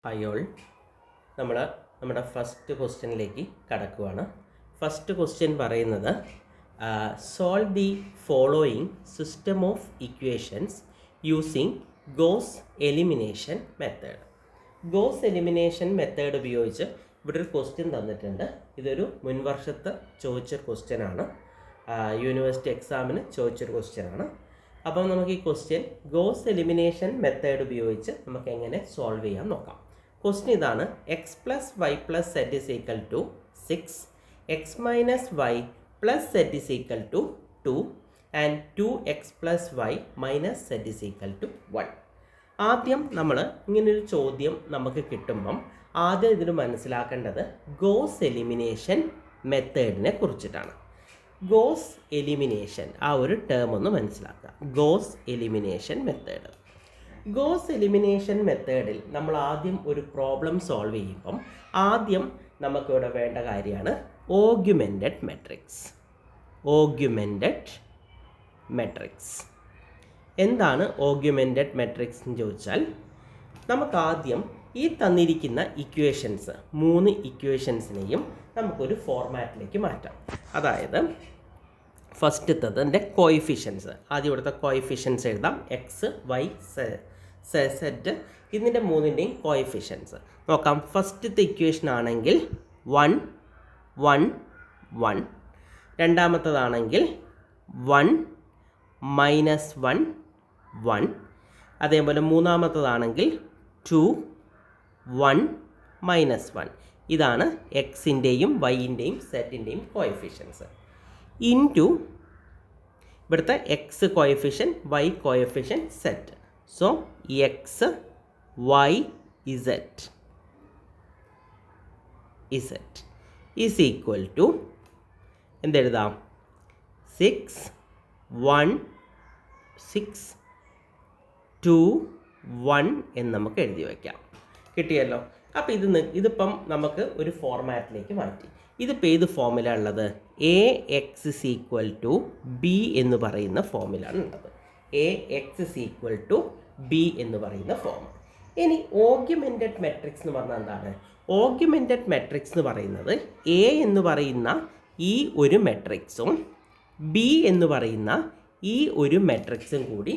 Hi all. നമ്മുടെ first ക്വസ്റ്റ്യനിലേക്ക് കടക്കുകയാണ്. ഫസ്റ്റ് ക്വസ്റ്റ്യൻ പറയുന്നത് solve the following system of equations using goes elimination method. Goes elimination method ഉപയോഗിച്ച് ഇവിടെ ഒരു ക്വസ്റ്റ്യൻ തന്നിട്ടുണ്ട്. ഇതൊരു മുൻവർഷത്തെ ചോദിച്ച ക്വസ്റ്റ്യനാണ്, യൂണിവേഴ്സിറ്റി എക്സാമിന് ചോദിച്ചൊരു ക്വസ്റ്റ്യനാണ്. അപ്പം നമുക്ക് ഈ ക്വസ്റ്റ്യൻ ഗോസ് എലിമിനേഷൻ മെത്തേഡ് ഉപയോഗിച്ച് നമുക്ക് എങ്ങനെ സോൾവ് ചെയ്യാൻ നോക്കാം. ക്വസ്റ്റ്യൻ ഇതാണ്: x plus y plus z is equal to 6, x minus y plus z is equal to 2 and 2x plus y minus z is equal to 1. ആദ്യം നമ്മൾ ഇങ്ങനൊരു ചോദ്യം നമുക്ക് കിട്ടുമ്പം ആദ്യം ഇതിന് മനസ്സിലാക്കേണ്ടത് ഗോസ് എലിമിനേഷൻ മെത്തേഡിനെ കുറിച്ചിട്ടാണ്. ഗോസ് എലിമിനേഷൻ ആ ഒരു ടേം ഒന്ന് മനസ്സിലാക്കുക. Goes elimination method. Goes elimination മെത്തേഡിൽ നമ്മൾ ആദ്യം ഒരു പ്രോബ്ലം സോൾവ് ചെയ്യുമ്പം ആദ്യം നമുക്കിവിടെ വേണ്ട കാര്യമാണ് ഓഗ്യുമെൻറ്റഡ് മെട്രിക്സ്. ഓഗ്യുമെൻറ്റഡ് മെട്രിക്സ് എന്താണ് ഓഗ്യുമെൻറ്റഡ് മെട്രിക്സ് എന്ന് ചോദിച്ചാൽ, നമുക്കാദ്യം ഈ തന്നിരിക്കുന്ന ഇക്വേഷൻസ് 3 ഇക്വേഷൻസിനെയും നമുക്കൊരു ഫോർമാറ്റിലേക്ക് മാറ്റാം. അതായത് ഫസ്റ്റത്തതിൻ്റെ കോയിഫിഷ്യൻസ്, ആദ്യം ഇവിടുത്തെ കോയിഫിഷ്യൻസ് എഴുതാം. എക്സ് വൈ സെറ്റ് ഇതിൻ്റെ 3ൻ്റെയും കോയിഫിഷ്യൻസ് നോക്കാം. ഫസ്റ്റത്തെ ഇക്വേഷൻ ആണെങ്കിൽ 1 1 1, രണ്ടാമത്തതാണെങ്കിൽ 1 മൈനസ് 1 1, അതേപോലെ മൂന്നാമത്തതാണെങ്കിൽ 2 1 മൈനസ് 1. ഇതാണ് എക്സിൻ്റെയും വൈൻ്റെയും സെറ്റിൻ്റെയും കോയിഫിഷ്യൻസ്. ഇൻറ്റു ഇവിടുത്തെ X coefficient Y coefficient Z. So X Y Z is equal to എന്തെഴുതാം? 6 1 6 2 1 എന്ന് നമുക്ക് എഴുതി വയ്ക്കാം. കിട്ടിയല്ലോ. അപ്പോൾ ഇതിപ്പം നമുക്ക് ഒരു ഫോർമാറ്റിലേക്ക് മാറ്റി. ഇതിപ്പോൾ ഏത് ഫോമിലാണ് ഉള്ളത്? A X is equal to B എന്ന് പറയുന്ന ഫോമിലാണ് ഉള്ളത്. A X is equal to B എന്ന് പറയുന്ന ഫോം. ഇനി ഓഗ്യുമെൻറ്റഡ് മെട്രിക്സ് എന്ന് പറഞ്ഞാൽ എന്താണ്? ഓഗ്യുമെൻറ്റഡ് മെട്രിക്സ് എന്ന് പറയുന്നത് എ എന്ന് പറയുന്ന ഈ ഒരു മെട്രിക്സും ബി എന്ന് പറയുന്ന ഈ ഒരു മെട്രിക്സും കൂടി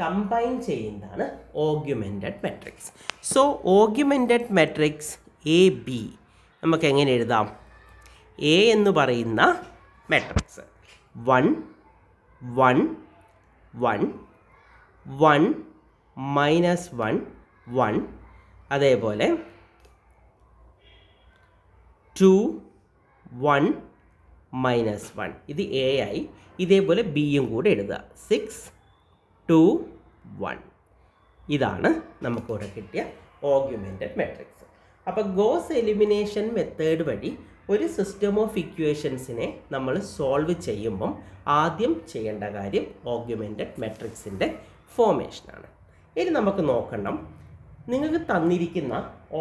കമ്പൈൻ ചെയ്യുന്നതാണ് augmented matrix. So augmented matrix A B നമുക്ക് എങ്ങനെ എഴുതാം? എ എന്ന് പറയുന്ന മെട്രിക്സ് 1 1 1 1 മൈനസ് 1 1, അതേപോലെ 2 1 മൈനസ് 1. ഇത് എ ആയി. ഇതേപോലെ ബിയും കൂടെ എഴുതുക. 6 2 1. ഇതാണ് നമുക്കിവിടെ കിട്ടിയ ഓഗ്യുമെൻറ്റഡ് മെട്രിക്സ്. അപ്പോൾ ഗോസ് എലിമിനേഷൻ മെത്തേഡ് വഴി ഒരു സിസ്റ്റം ഓഫ് ഇക്വേഷൻസിനെ നമ്മൾ സോൾവ് ചെയ്യുമ്പം ആദ്യം ചെയ്യേണ്ട കാര്യം ഓഗ്യുമെൻറ്റഡ് മെട്രിക്സിൻ്റെ ഫോർമേഷനാണ്. ഇനി നമുക്ക് നോക്കണം, നിങ്ങൾക്ക് തന്നിരിക്കുന്ന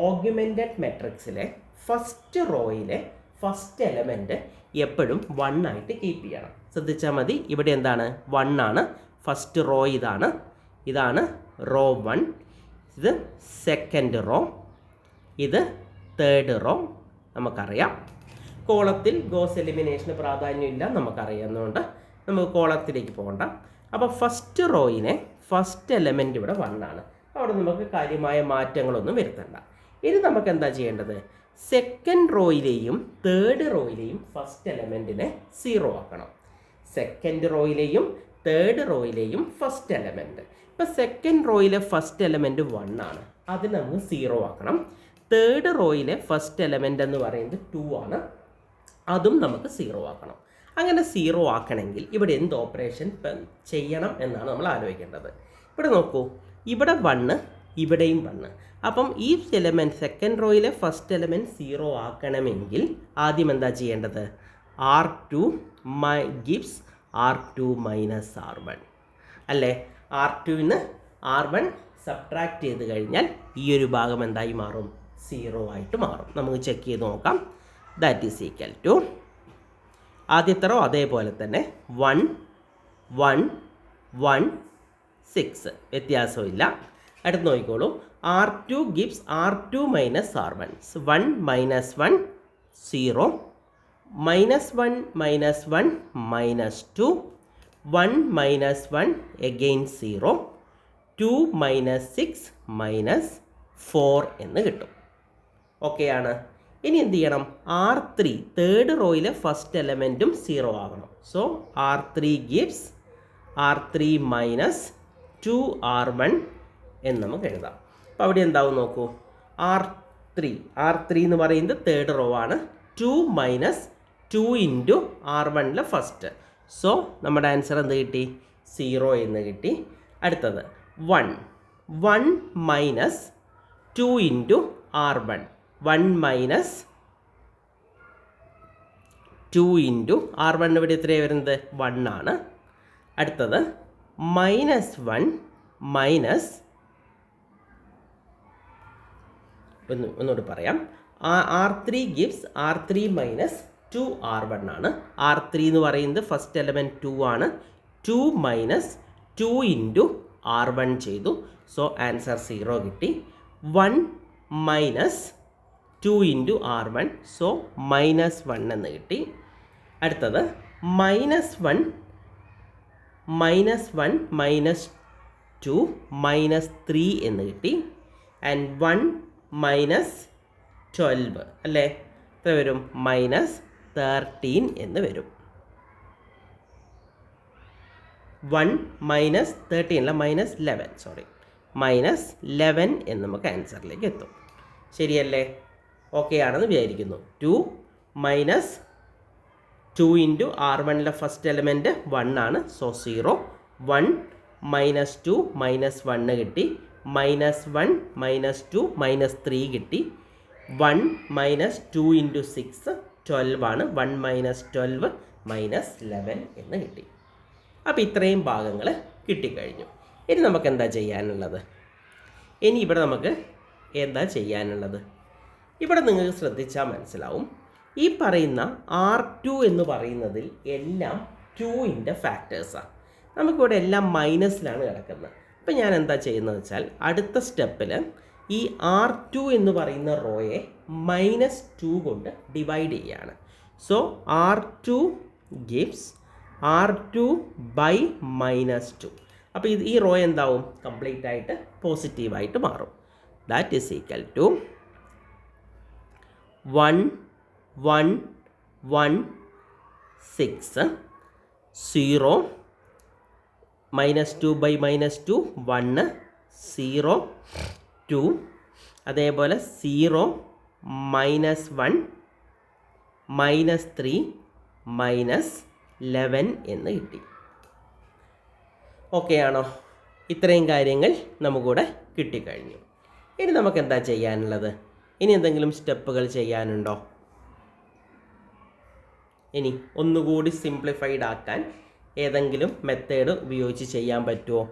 ഓഗ്യുമെൻറ്റഡ് മെട്രിക്സിലെ ഫസ്റ്റ് റോയിലെ ഫസ്റ്റ് എലമെൻറ്റ് എപ്പോഴും 1 ആയിട്ട് കീപ്പ് ചെയ്യണം. ശ്രദ്ധിച്ചാൽ മതി. ഇവിടെ എന്താണ്? 1 ആണ് ഫസ്റ്റ് റോ. ഇതാണ് റോ 1, ഇത് സെക്കൻഡ് റോ, ഇത് തേർഡ് റോ. നമുക്കറിയാം കോളത്തിൽ ഗോസ് എലിമിനേഷന് പ്രാധാന്യമില്ല, നമുക്കറിയാവുന്നതുകൊണ്ട് നമുക്ക് കോളത്തിലേക്ക് പോകണ്ട. അപ്പോൾ ഫസ്റ്റ് റോയിനെ ഫസ്റ്റ് എലമെൻറ്റ് ഇവിടെ 1 ആണ്. അവിടെ നമുക്ക് കാര്യമായ മാറ്റങ്ങളൊന്നും വരുത്തണ്ട. ഇനി നമുക്ക് എന്താ ചെയ്യേണ്ടത്? സെക്കൻഡ് റോയിലെയും തേർഡ് റോയിലെയും ഫസ്റ്റ് എലമെൻറ്റിനെ 0 ആക്കണം. സെക്കൻഡ് റോയിലെയും തേർഡ് റോയിലെയും ഫസ്റ്റ് എലമെൻറ്റ്. ഇപ്പോൾ സെക്കൻഡ് റോയിലെ ഫസ്റ്റ് എലമെൻറ്റ് 1 ആണ്, അതിന് നമുക്ക് 0 ആക്കണം. തേർഡ് റോയിലെ ഫസ്റ്റ് എലമെൻ്റ് എന്ന് പറയുന്നത് 2 ആണ്, അതും നമുക്ക് 0 ആക്കണം. അങ്ങനെ 0 ആക്കണമെങ്കിൽ ഇവിടെ എന്ത് ഓപ്പറേഷൻ ചെയ്യണം എന്നാണ് നമ്മൾ ആലോചിക്കേണ്ടത്. ഇവിടെ നോക്കൂ, ഇവിടെ 1, ഇവിടെയും 1. അപ്പം ഈ എലമെൻറ്റ് സെക്കൻഡ് റോയിലെ ഫസ്റ്റ് എലമെൻറ്റ് 0 ആക്കണമെങ്കിൽ ആദ്യം എന്താ ചെയ്യേണ്ടത്? R2 gives R2 minus R1 അല്ലേ? R2ന് R1 സബ്ട്രാക്ട് ചെയ്ത് കഴിഞ്ഞാൽ ഈ ഒരു ഭാഗം എന്തായി മാറും? 0 ആയിട്ട് മാറും. നമുക്ക് ചെക്ക് ചെയ്ത് നോക്കാം. ദാറ്റ് ഈസ് ഈക്വൽ ടു ആദ്യത്തെ റോ അതേപോലെ തന്നെ 1 1 1 6, വ്യത്യാസമില്ല. അടുത്ത് നോക്കിക്കോളൂ. R2 gives R2 minus R1. 1 minus 1 0, minus 1 minus 1 minus 2, 1 minus 1 again 0, 2 minus 6 minus 4 എന്ന് കിട്ടും. ഓക്കെ ആണ്. ഇനി എന്ത് ചെയ്യണം? R3 തേർഡ് റോയിലെ ഫസ്റ്റ് എലമെൻറ്റും 0 ആകണം. So R3 gives R3 minus 2R1 എന്ന് നമുക്ക് എഴുതാം. അപ്പോൾ അവിടെ എന്താവും നോക്കൂ. R3 എന്ന് പറയുന്നത് തേർഡ് റോ ആണ്. 2 minus 2 into R1 first. So നമ്മുടെ ആൻസർ എന്ത് കിട്ടി? 0 എന്ന് കിട്ടി. അടുത്തത് 1 minus 2 into R1. 1 minus 2 into R1 ഇവിടെ എത്രയാണ് വരുന്നത്? 1 ആണ്. അടുത്തത് -1 മൈനസ് ഒന്നുകൂടി പറയാം. R3 gives R3 minus 2R1 ആണ്. R3 എന്ന് പറയുന്നത് ഫസ്റ്റ് എലമെൻറ്റ് 2 ആണ്. 2 മൈനസ് 2 ഇൻറ്റു R1 ചെയ്തു. സോ ആൻസർ 0 കിട്ടി. 1 മൈനസ് 2 ഇൻറ്റു R1. സോ -1 എന്ന് കിട്ടി. അടുത്തത് -1 മൈനസ് 2 -3 എന്ന് കിട്ടി. ആൻഡ് 1 മൈനസ് 12 അല്ലേ? എത്ര വരും? -13 എന്ന് വരും. 1 മൈനസ് 13 അല്ല, -11 സോറി, -11 എന്ന് നമുക്ക് ആൻസറിലേക്ക് എത്തും. ശരിയല്ലേ? ഓക്കെ ആണെന്ന് വിചാരിക്കുന്നു. 2 minus 2 into R1 first element 1 ആണ്. സോ 0. 1 മൈനസ് 2 -1 കിട്ടി. -1 -2 -3 കിട്ടി. 1 മൈനസ് 2 ഇൻറ്റു 6 12 ആണ്. 1 മൈനസ് 12 -11 എന്ന് കിട്ടി. അപ്പോൾ ഇത്രയും ഭാഗങ്ങൾ കിട്ടിക്കഴിഞ്ഞു. ഇനി നമുക്ക് എന്താ ചെയ്യാനുള്ളത്? ഇവിടെ നിങ്ങൾക്ക് ശ്രദ്ധിച്ചാൽ മനസ്സിലാവും. ഈ പറയുന്ന R2 എന്ന് പറയുന്നതിൽ എല്ലാം 2ൻ്റെ ഫാക്ടേഴ്സാണ്. നമുക്കിവിടെ എല്ലാം മൈനസിലാണ് കിടക്കുന്നത്. അപ്പോൾ ഞാൻ എന്താ ചെയ്യുന്നത് വെച്ചാൽ അടുത്ത സ്റ്റെപ്പിൽ ഈ R2 എന്ന് പറയുന്ന റോയെ -2 കൊണ്ട് ഡിവൈഡ് ചെയ്യുകയാണ്. So R2 gives R2 by -2. അപ്പോൾ ഈ റോ എന്താവും? കംപ്ലീറ്റ് ആയിട്ട് പോസിറ്റീവായിട്ട് മാറും. That is equal to 1 1 1 6 0 -2 by -2 1 0 2. അതേപോലെ 0 -1 -3 -11 എന്ന് കിട്ടി. ഓക്കെ ആണോ? ഇത്രയും കാര്യങ്ങൾ നമുക്കിവിടെ കിട്ടിക്കഴിഞ്ഞു. ഇനി നമുക്ക് എന്താ ചെയ്യാനുള്ളത്? ഇനി എന്തെങ്കിലും സ്റ്റെപ്പുകൾ ചെയ്യാനുണ്ടോ? ഇനി ഒന്നുകൂടി സിംപ്ലിഫൈഡ് ആക്കാൻ ഏതെങ്കിലും മെത്തേഡ് ഉപയോഗിച്ച് ചെയ്യാൻ പറ്റുമോ?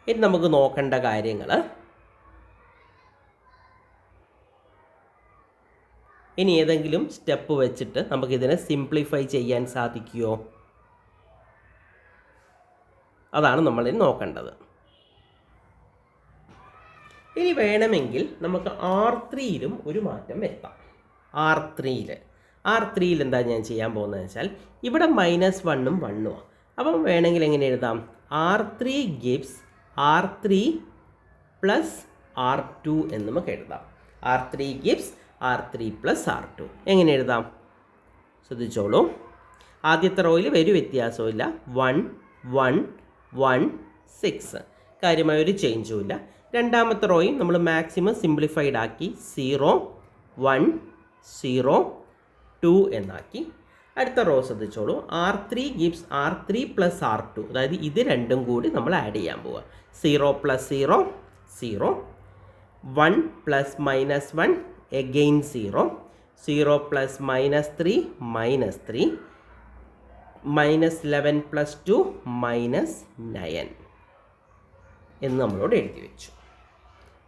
ഇനി നമുക്ക് നോക്കേണ്ട കാര്യങ്ങൾ, ഇനി ഏതെങ്കിലും സ്റ്റെപ്പ് വെച്ചിട്ട് നമുക്കിതിനെ സിംപ്ലിഫൈ ചെയ്യാൻ സാധിക്കുമോ? അതാണ് നമ്മളിനി നോക്കേണ്ടത്. ഇനി വേണമെങ്കിൽ നമുക്ക് R3യിലും ഒരു മാറ്റം വരുത്താം. R3യിൽ എന്താ ഞാൻ ചെയ്യാൻ പോകുന്നത് വെച്ചാൽ ഇവിടെ -1ഉം 1ഉം. അപ്പം വേണമെങ്കിൽ എങ്ങനെ എഴുതാം? R3 gives R3 plus R2 എന്ന് നമുക്ക് എഴുതാം. R3 gives R3 plus R2 എങ്ങനെ എഴുതാം? ശ്രദ്ധിച്ചോളൂ. ആദ്യത്തെ റോയിൽ ഒരു വ്യത്യാസവും 1 1 1 6, കാര്യമായൊരു ചേഞ്ചും ഇല്ല. രണ്ടാമത്തെ റോയും നമ്മൾ മാക്സിമം സിംപ്ലിഫൈഡ് ആക്കി 0 1 0 2 എന്നാക്കി. അടുത്ത റോ ശ്രദ്ധിച്ചോളൂ. R3 gives R3 plus R2, അതായത് ഇത് രണ്ടും കൂടി നമ്മൾ ആഡ് ചെയ്യാൻ പോവുക. 0 plus 0 0, 1 plus -1 again 0, 0 plus -3 -3, -11 plus 2 -9 എന്ന് നമ്മളോട് എഴുതി വെച്ചു.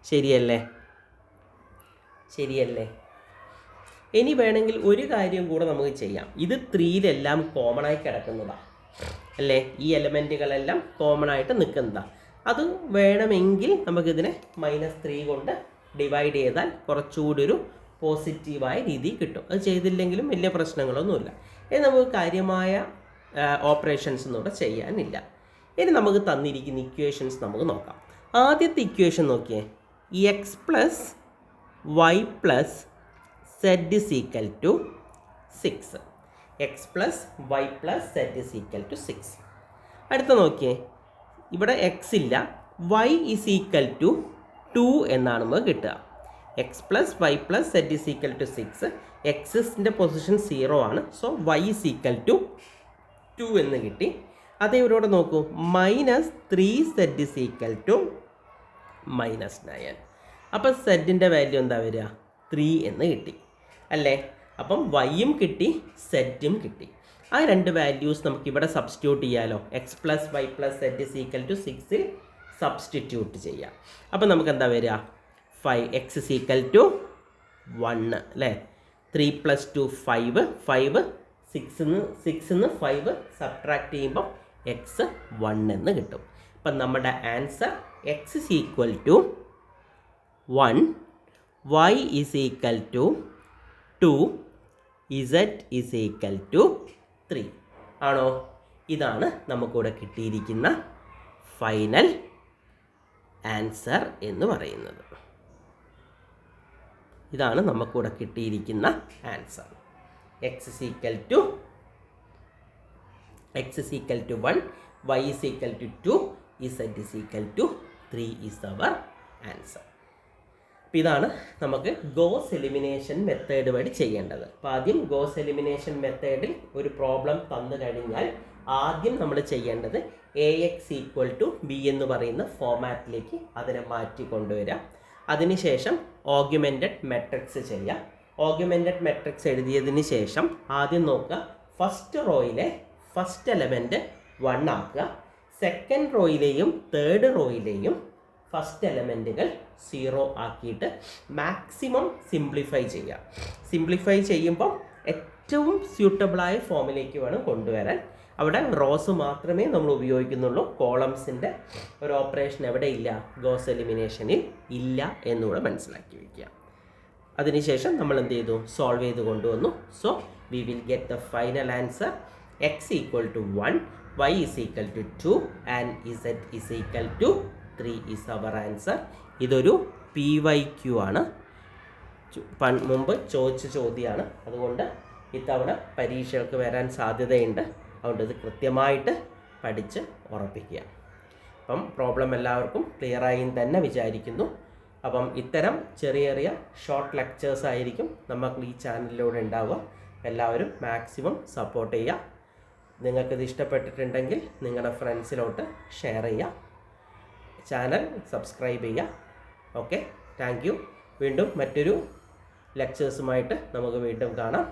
ശരിയല്ലേ? ഇനി വേണമെങ്കിൽ ഒരു കാര്യം കൂടെ നമുക്ക് ചെയ്യാം. ഇത് 3യിലെല്ലാം കോമൺ ആയി കിടക്കുന്നതാണ് അല്ലേ? ഈ എലമെൻറ്റുകളെല്ലാം കോമൺ ആയിട്ട് നിൽക്കുന്നതാണ്. അത് വേണമെങ്കിൽ നമുക്കിതിനെ -3 കൊണ്ട് ഡിവൈഡ് ചെയ്താൽ കുറച്ചുകൂടി ഒരു പോസിറ്റീവായ രീതി കിട്ടും. അത് ചെയ്തില്ലെങ്കിലും വലിയ പ്രശ്നങ്ങളൊന്നുമില്ല. ഇനി നമുക്ക് കാര്യമായ ഓപ്പറേഷൻസ് ഒന്നും ഇവിടെ ചെയ്യാനില്ല. ഇനി നമുക്ക് തന്നിരിക്കുന്ന ഇക്വേഷൻസ് നമുക്ക് നോക്കാം. ആദ്യത്തെ ഇക്വേഷൻ നോക്കിയേ, x plus y plus z is equal to 6. X plus y plus z is equal to 6. അടുത്ത നോക്കിയേ, ഇവിടെ എക്സ് ഇല്ല, വൈ ഇസ് ഈക്വൽ ടു 2 എന്നാണ് നമുക്ക് കിട്ടുക. X plus y plus z is equal to 6. എക്സിൻ്റെ പൊസിഷൻ 0 ആണ്. So y is equal to 2 എന്ന് കിട്ടി. അതേ ഇവരോട് നോക്കൂ, -3 സെഡ് ഇസ് ഈക്വൽ ടു -9. അപ്പം സെഡിൻ്റെ വാല്യൂ എന്താ വരിക? 3 എന്ന് കിട്ടി അല്ലേ? അപ്പം വൈയും കിട്ടി, സെഡും കിട്ടി. ആ രണ്ട് വാല്യൂസ് നമുക്ക് ഇവിടെ സബ്സ്റ്റിറ്റ്യൂട്ട് ചെയ്യാമല്ലോ. X plus y plus z is equal to 6 substitute ചെയ്യാം. അപ്പം നമുക്ക് എന്താ വരിക? 5 എക്സ് ഇസ് ഈക്വൽ ടു 1 അല്ലേ? 3 + 2 5. 6 5 സബ്ട്രാക്ട് ചെയ്യുമ്പോൾ എക്സ് 1 എന്ന് കിട്ടും. അപ്പം നമ്മുടെ answer x is equal to 1, y is equal to 2, z is equal to 3 ആണോ? ഇതാണ് നമുക്കിവിടെ കിട്ടിയിരിക്കുന്ന ഫൈനൽ ആൻസർ എന്ന് പറയുന്നത്. ഇതാണ് നമുക്കിവിടെ കിട്ടിയിരിക്കുന്ന answer. X is equal to 1, y is equal to 2, z is equal to 3 is our answer. അപ്പോൾ ഇതാണ് നമുക്ക് ഗോസ് എലിമിനേഷൻ മെത്തേഡ് വഴി ചെയ്യേണ്ടത്. അപ്പോൾ ആദ്യം ഗോസ് എലിമിനേഷൻ മെത്തേഡിൽ ഒരു പ്രോബ്ലം തന്നു കഴിഞ്ഞാൽ ആദ്യം നമ്മൾ ചെയ്യേണ്ടത് AX = B എന്ന് പറയുന്ന ഫോമാറ്റിലേക്ക് അതിനെ മാറ്റി കൊണ്ടുവരാം. അതിനുശേഷം ഓഗ്യുമെൻറ്റഡ് മെട്രിക്സ് ചെയ്യാം. ഓഗ്യുമെൻറ്റഡ് മെട്രിക്സ് എഴുതിയതിന് ശേഷം ആദ്യം നോക്കുക, ഫസ്റ്റ് റോയിലെ ഫസ്റ്റ് എലമെൻറ്റ് 1 ആക്കുക, സെക്കൻഡ് റോയിലെയും തേർഡ് റോയിലെയും ഫസ്റ്റ് എലമെൻറ്റുകൾ 0 ആക്കിയിട്ട് മാക്സിമം സിംപ്ലിഫൈ ചെയ്യുക. സിംപ്ലിഫൈ ചെയ്യുമ്പോൾ ഏറ്റവും സ്യൂട്ടബിളായ ഫോമിലേക്ക് വേണം കൊണ്ടുവരാൻ. അവിടെ റോസ് മാത്രമേ നമ്മൾ ഉപയോഗിക്കുന്നുള്ളൂ. കോളംസിൻ്റെ ഒരു ഓപ്പറേഷൻ എവിടെ ഇല്ല? ഗോസ് എലിമിനേഷനിൽ ഇല്ല എന്നുകൂടെ മനസ്സിലാക്കി വയ്ക്കുക. അതിനുശേഷം നമ്മൾ എന്ത് ചെയ്തു? സോൾവ് ചെയ്ത് കൊണ്ടുവന്നു. So we will get the final answer x equal to 1, y is equal to 2 and z is equal to 3 is our answer. ഇതൊരു PYQ ആണ്. മുമ്പ് ചോദിച്ച ചോദ്യമാണ്. അതുകൊണ്ട് ഇത്തവണ പരീക്ഷകൾക്ക് വരാൻ സാധ്യതയുണ്ട്. അതുകൊണ്ട് ഇത് കൃത്യമായിട്ട് പഠിച്ച് ഉറപ്പിക്കുക. അപ്പം പ്രോബ്ലം എല്ലാവർക്കും ക്ലിയറായി തന്നെ വിചാരിക്കുന്നു. അപ്പം ഇത്തരം ചെറിയ ചെറിയ ഷോർട്ട് ലെക്ചേഴ്സ് ആയിരിക്കും നമുക്ക് ഈ ചാനലിലൂടെ ഉണ്ടാവുക. എല്ലാവരും മാക്സിമം സപ്പോർട്ട് ചെയ്യുക. നിങ്ങൾക്കിത് ഇഷ്ടപ്പെട്ടിട്ടുണ്ടെങ്കിൽ നിങ്ങളുടെ ഫ്രണ്ട്സിലോട്ട് ഷെയർ ചെയ്യുക. ചാനൽ സബ്സ്ക്രൈബ് ചെയ്യുക. Okay, thank you. വീണ്ടും മറ്റൊരു ലെക്ചേഴ്സുമായിട്ട് നമുക്ക് വീണ്ടും കാണാം.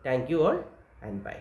Thank you all and by.